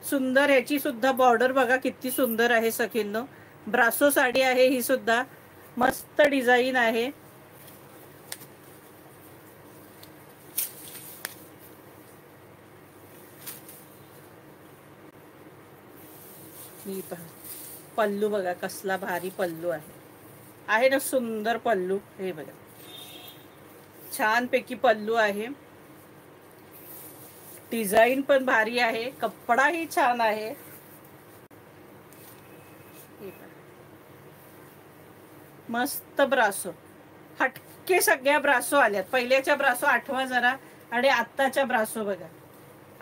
सुंदर ह्याची सुद्धा बॉर्डर बघा किती सुंदर आहे सखींनो. ब्रासो साडी आहे ही सुद्धा, मस्त डिझाईन आहे. ही पहा पल्लू बघा कसला भारी पल्लू आहे ना, सुंदर पल्लू. हे बघा छान पैकी पल्लू आहे. डिझाईन पण भारी आहे, कपडा ही छान आहे. मस्त ब्रासो, हटके सगळ्या ब्रासो आल्यात. पहिल्याच्या ब्रासो आठवा जरा, आणि आत्ताच्या ब्रासो बघा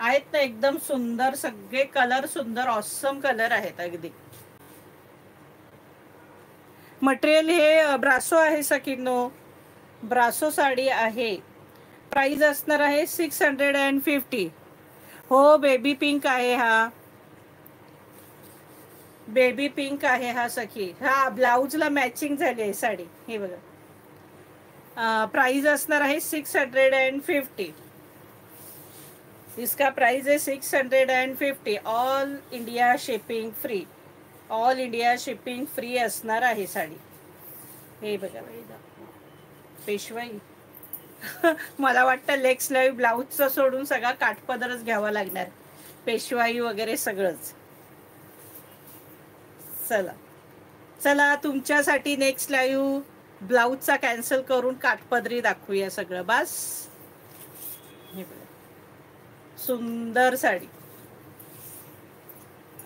आहेत ना एकदम सुंदर. सगळे कलर सुंदर, ऑसम कलर आहेत अगदी. मटेरियल हे ब्रासो आहे सखींनो, ब्रासो साडी आहे. प्राइस असणार आहे 650. हो बेबी पिंक आहे हा, बेबी पिंक आहे हा सखी. हा ब्लाउजला मॅचिंग झाली आहे साडी. हे बघा प्राइस असणार आहे 650. इसका प्राइस है 650. All India shipping free, all India shipping free असणार आहे साडी. हे बघा पेशवाई मला वाटतं लेग्स लाईव्ह ब्लाऊजचं सोडून सगळा काठपदरच घ्यावा लागणार, पेशवाई वगैरे सगळंच. चला चला तुमच्यासाठी नेक्स्ट लाईव्ह ब्लाऊजचा कॅन्सल करून काठपदरी दाखवूया सगळं. बस हे बघा सुंदर साडी,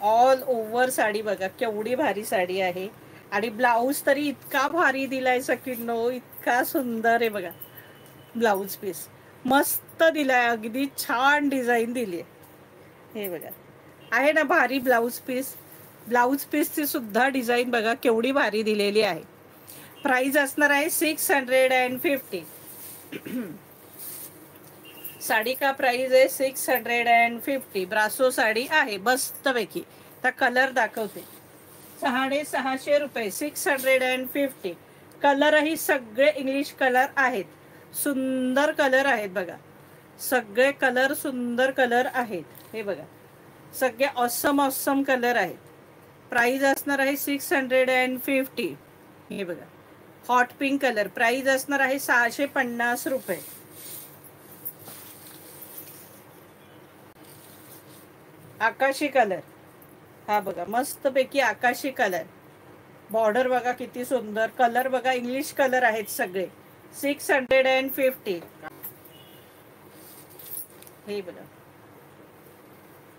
ऑल ओव्हर साडी बघा केवढी भारी साडी आहे. आणि ब्लाऊज तरी इतका भारी दिलाय सखींनो, इतका सुंदर आहे बघा. ब्लाऊज पीस मस्त दिलाय, अगदी छान डिझाईन दिली आहे. हे बघा आहे ना भारी ब्लाऊज पीस. ब्लाऊज पीसची सुद्धा डिझाईन बघा केवढी भारी दिलेली आहे. प्राइस असणार आहे 650. साड़ी का प्राइस है 650. ब्रासो साड़ी आहे मस्तपैकी. तर कलर दाखवते, 650 रुपये, 650. कलरही सगळे इंग्लिश कलर आहेत, सुंदर कलर आहेत बघा. सगळे कलर सुंदर कलर आहेत. हे बघा सगळे ऑसम ऑसम कलर आहेत. प्राइस असणार आहे 650. हे बघा हॉट पिंक कलर, प्राइस असणार आहे 650 रुपये. आकाशी कलर, हा बघा मस्तपैकी आकाशी कलर. बॉर्डर बघा किती सुंदर, कलर बघा इंग्लिश कलर आहेत सगळे. 650. हे बघा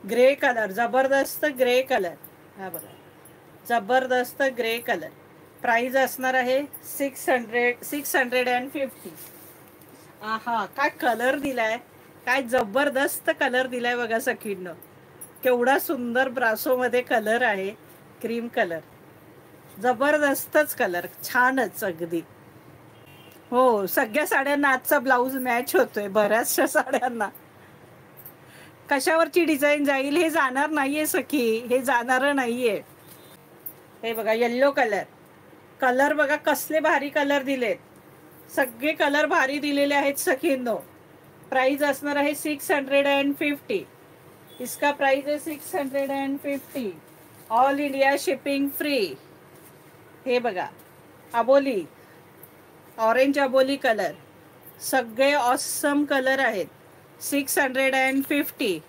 ग्रे कलर, जबरदस्त ग्रे कलर. हा बघा जबरदस्त ग्रे कलर. प्राइस असणार आहे 650. आहा काय कलर दिलाय, काय जबरदस्त कलर दिलाय बघा सखींनो. केवढा सुंदर ब्रासो मध्ये कलर आहे, क्रीम कलर. जबरदस्तच कलर, छानच अगदी. हो सगळ्या साड्यांना आजचा ब्लाऊज मॅच होतोय, बऱ्याचशा साड्यांना. कशावरची डिझाईन जाईल हे जाणार नाहीये सखी, हे जाणार नाहीये. हे बघा येल्लो कलर, कलर बघा कसले भारी कलर दिलेत, सगळे कलर भारी दिलेले आहेत सखींनो. प्राइस असणार आहे 650. इसका प्राइस है 650. All India shipping free. हे बघा अबोली, ऑरेंज अबोली कलर, सगळे ऑसम कलर आहेत. 650.